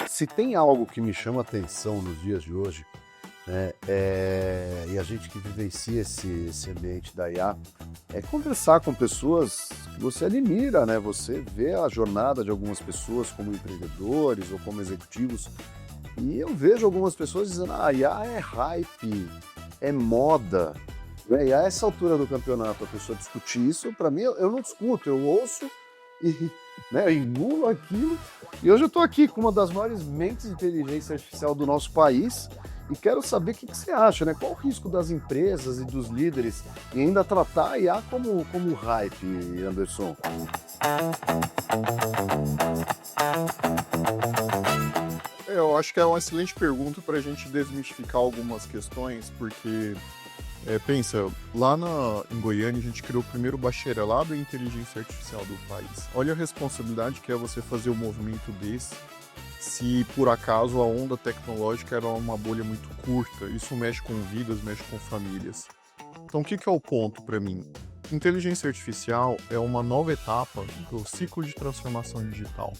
Se tem algo que me chama atenção nos dias de hoje, né, e a gente que vivencia esse ambiente da IA, é conversar com pessoas que você admira, né? Você vê a jornada de algumas pessoas como empreendedores ou como executivos, e eu vejo algumas pessoas dizendo, IA é hype, é moda, né? E a essa altura do campeonato a pessoa discutir isso, para mim, eu não discuto, eu ouço e, né, eu engulo aquilo. E hoje eu estou aqui com uma das maiores mentes de inteligência artificial do nosso país e quero saber o que você acha, né? Qual o risco das empresas e dos líderes em ainda tratar a IA como hype, Anderson? Eu acho que é uma excelente pergunta para a gente desmistificar algumas questões, porque pensa, em Goiânia a gente criou o primeiro bacharelado em inteligência artificial do país. Olha a responsabilidade que é você fazer um movimento desse, se por acaso a onda tecnológica era uma bolha muito curta. Isso mexe com vidas, mexe com famílias. Então o que é o ponto para mim? Inteligência artificial é uma nova etapa do ciclo de transformação digital.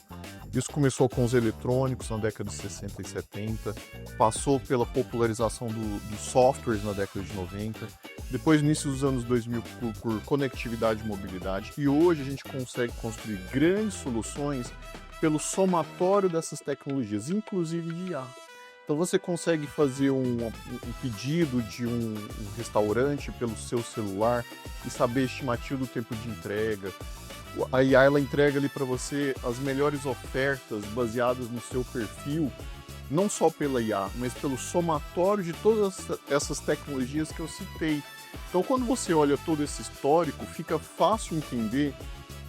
Isso começou com os eletrônicos na década de 60 e 70, passou pela popularização dos softwares na década de 90, depois, início dos anos 2000, por conectividade e mobilidade, e hoje a gente consegue construir grandes soluções pelo somatório dessas tecnologias, inclusive de IA. Então você consegue fazer um pedido de um restaurante pelo seu celular e saber a estimativa do tempo de entrega. A IA ela entrega ali para você as melhores ofertas baseadas no seu perfil, não só pela IA, mas pelo somatório de todas essas tecnologias que eu citei. Então quando você olha todo esse histórico, fica fácil entender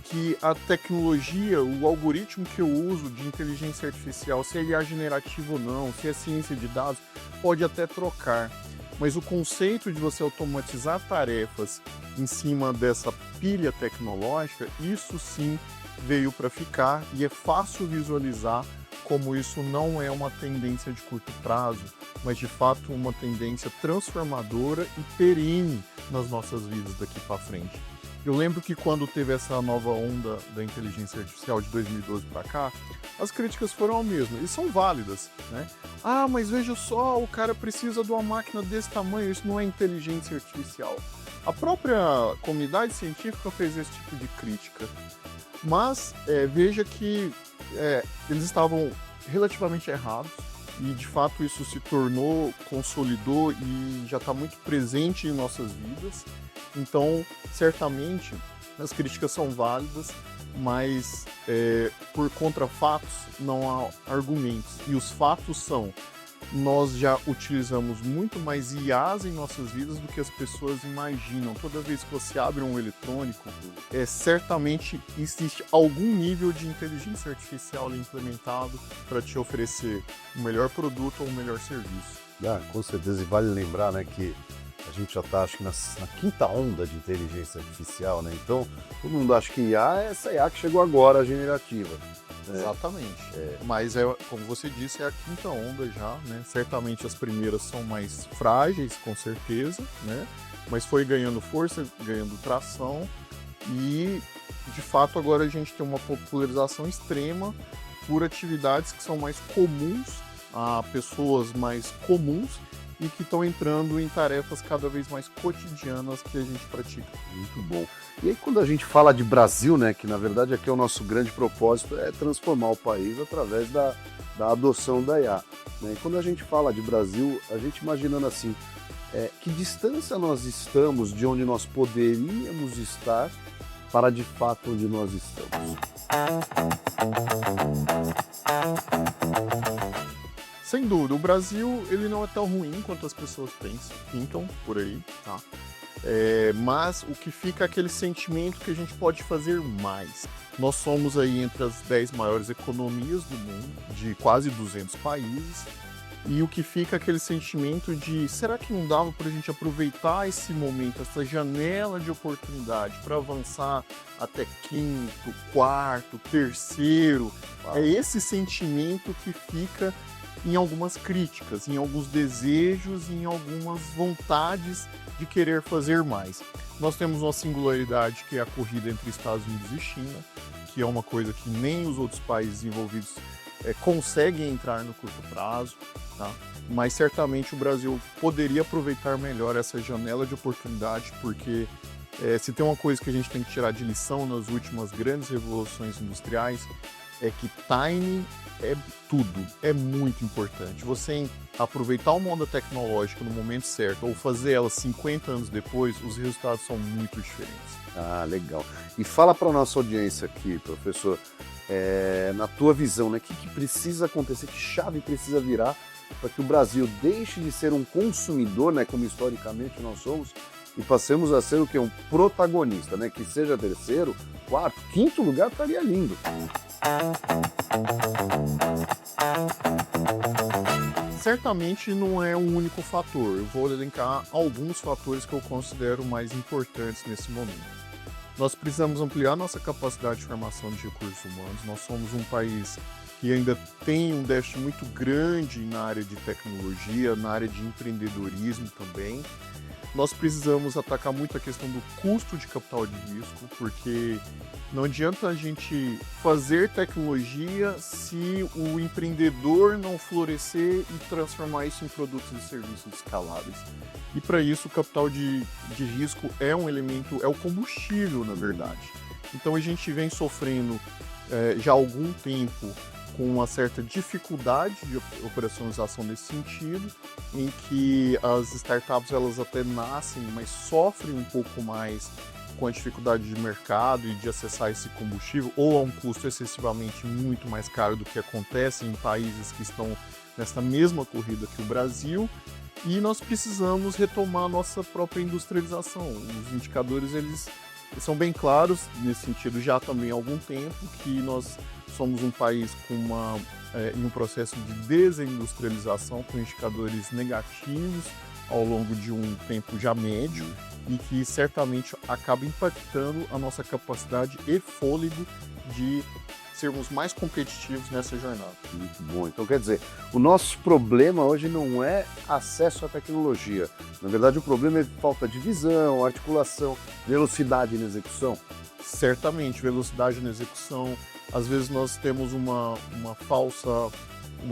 que a tecnologia, o algoritmo que eu uso de inteligência artificial, se ele é generativo ou não, se é ciência de dados, pode até trocar. Mas o conceito de você automatizar tarefas em cima dessa pilha tecnológica, isso sim veio para ficar e é fácil visualizar como isso não é uma tendência de curto prazo, mas de fato uma tendência transformadora e perene nas nossas vidas daqui para frente. Eu lembro que quando teve essa nova onda da inteligência artificial de 2012 para cá, as críticas foram as mesmas, e são válidas, né? Ah, mas veja só, o cara precisa de uma máquina desse tamanho, isso não é inteligência artificial. A própria comunidade científica fez esse tipo de crítica, mas veja que eles estavam relativamente errados, e de fato isso se tornou, consolidou e já está muito presente em nossas vidas. Então, certamente, as críticas são válidas, mas por contra fatos não há argumentos. E os fatos são, nós já utilizamos muito mais IAs em nossas vidas do que as pessoas imaginam. Toda vez que você abre um eletrônico, certamente existe algum nível de inteligência artificial ali implementado para te oferecer o melhor produto ou o melhor serviço. Com certeza, e vale lembrar, né, que a gente já está, acho que na quinta onda de inteligência artificial, né? Então, todo mundo acha que IA é essa IA que chegou agora, a generativa. Exatamente. Mas, como você disse, é a quinta onda já, né? Certamente as primeiras são mais frágeis, com certeza, né? Mas foi ganhando força, ganhando tração e, de fato, agora a gente tem uma popularização extrema por atividades que são mais comuns a pessoas mais comuns e que estão entrando em tarefas cada vez mais cotidianas que a gente pratica. Muito bom. E aí quando a gente fala de Brasil, né, que na verdade aqui é o nosso grande propósito, é transformar o país através da adoção da IA. Né? E quando a gente fala de Brasil, a gente imaginando assim, que distância nós estamos de onde nós poderíamos estar para de fato onde nós estamos? Sem dúvida, o Brasil ele não é tão ruim quanto as pessoas pintam por aí, tá? Mas o que fica é aquele sentimento que a gente pode fazer mais. Nós somos aí entre as 10 maiores economias do mundo, de quase 200 países, e o que fica é aquele sentimento de será que não dava para a gente aproveitar esse momento, essa janela de oportunidade para avançar até quinto, quarto, terceiro? É esse sentimento que fica em algumas críticas, em alguns desejos, em algumas vontades de querer fazer mais. Nós temos uma singularidade que é a corrida entre Estados Unidos e China, que é uma coisa que nem os outros países envolvidos conseguem entrar no curto prazo, tá? Mas certamente o Brasil poderia aproveitar melhor essa janela de oportunidade, porque se tem uma coisa que a gente tem que tirar de lição nas últimas grandes revoluções industriais, é que timing é tudo, é muito importante. Você aproveitar uma onda tecnológica no momento certo ou fazer ela 50 anos depois, os resultados são muito diferentes. Ah, legal. E fala para a nossa audiência aqui, professor, na tua visão, né, o que precisa acontecer, que chave precisa virar para que o Brasil deixe de ser um consumidor, né, como historicamente nós somos, e passemos a ser o quê? Um protagonista, né? Que seja terceiro, quarto, quinto lugar, estaria lindo. Certamente não é um único fator. Eu vou elencar alguns fatores que eu considero mais importantes nesse momento. Nós precisamos ampliar nossa capacidade de formação de recursos humanos. Nós somos um país que ainda tem um déficit muito grande na área de tecnologia, na área de empreendedorismo também. Nós precisamos atacar muito a questão do custo de capital de risco, porque não adianta a gente fazer tecnologia se o empreendedor não florescer e transformar isso em produtos e serviços escaláveis. E para isso o capital de risco é um elemento, é o combustível, na verdade. Então a gente vem sofrendo já há algum tempo com uma certa dificuldade de operacionalização nesse sentido, em que as startups elas até nascem, mas sofrem um pouco mais com a dificuldade de mercado e de acessar esse combustível, ou a um custo excessivamente muito mais caro do que acontece em países que estão nessa mesma corrida que o Brasil, e nós precisamos retomar a nossa própria industrialização. Os indicadores eles são bem claros nesse sentido já também há algum tempo, que nós somos um país com em um processo de desindustrialização, com indicadores negativos ao longo de um tempo já médio, e que certamente acaba impactando a nossa capacidade e fôlego de sermos mais competitivos nessa jornada. Muito bom. Então, quer dizer, o nosso problema hoje não é acesso à tecnologia. Na verdade, o problema é falta de visão, articulação, velocidade na execução. Certamente, velocidade na execução. Às vezes nós temos uma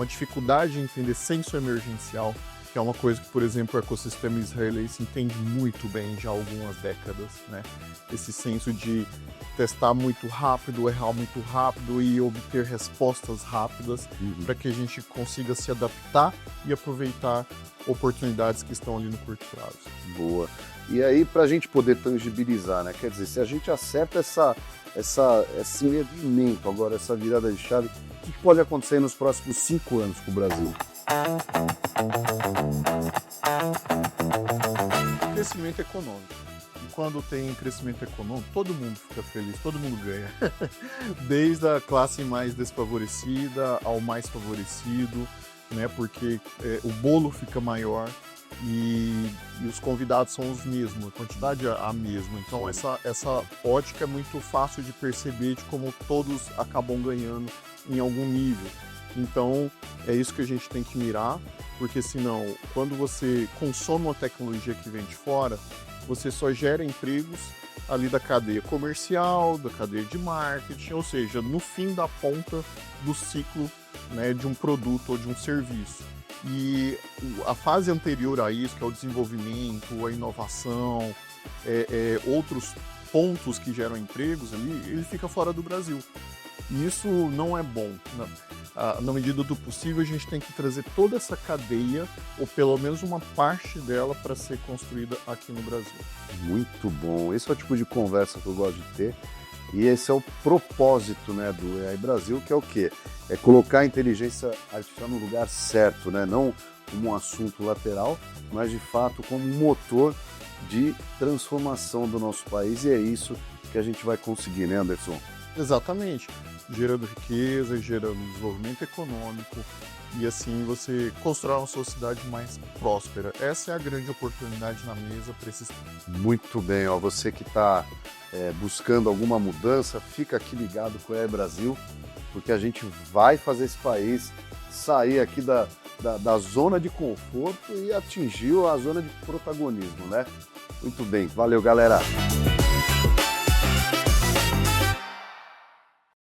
dificuldade em entender senso emergencial, que é uma coisa que, por exemplo, o ecossistema israelense entende muito bem já há algumas décadas, né? Esse senso de testar muito rápido, errar muito rápido e obter respostas rápidas para que a gente consiga se adaptar e aproveitar oportunidades que estão ali no curto prazo. Boa. E aí, para a gente poder tangibilizar, né? Quer dizer, se a gente acerta esse movimento agora, essa virada de chave, o que pode acontecer nos próximos 5 anos com o Brasil? Crescimento econômico. E quando tem crescimento econômico, todo mundo fica feliz, todo mundo ganha. Desde a classe mais desfavorecida ao mais favorecido, né? Porque o bolo fica maior e os convidados são os mesmos, a quantidade é a mesma. Então essa ótica é muito fácil de perceber de como todos acabam ganhando em algum nível. Então é isso que a gente tem que mirar, porque senão, quando você consome uma tecnologia que vem de fora, você só gera empregos ali da cadeia comercial, da cadeia de marketing, ou seja, no fim da ponta do ciclo, né, de um produto ou de um serviço. E a fase anterior a isso, que é o desenvolvimento, a inovação, outros pontos que geram empregos ali, ele fica fora do Brasil. E isso não é bom. Na medida do possível, a gente tem que trazer toda essa cadeia, ou pelo menos uma parte dela, para ser construída aqui no Brasil. Muito bom. Esse é o tipo de conversa que eu gosto de ter. E esse é o propósito, né, do AI Brasil, que é o quê? É colocar a inteligência artificial no lugar certo, né? Não como um assunto lateral, mas de fato como um motor de transformação do nosso país. E é isso que a gente vai conseguir, né, Anderson? Exatamente. Gerando riqueza, gerando desenvolvimento econômico, e assim você constrói uma sociedade mais próspera. Essa é a grande oportunidade na mesa para esses. Muito bem, ó, você que está buscando alguma mudança, fica aqui ligado com o AI Brasil, porque a gente vai fazer esse país sair aqui da zona de conforto e atingir a zona de protagonismo, né? Muito bem, valeu, galera.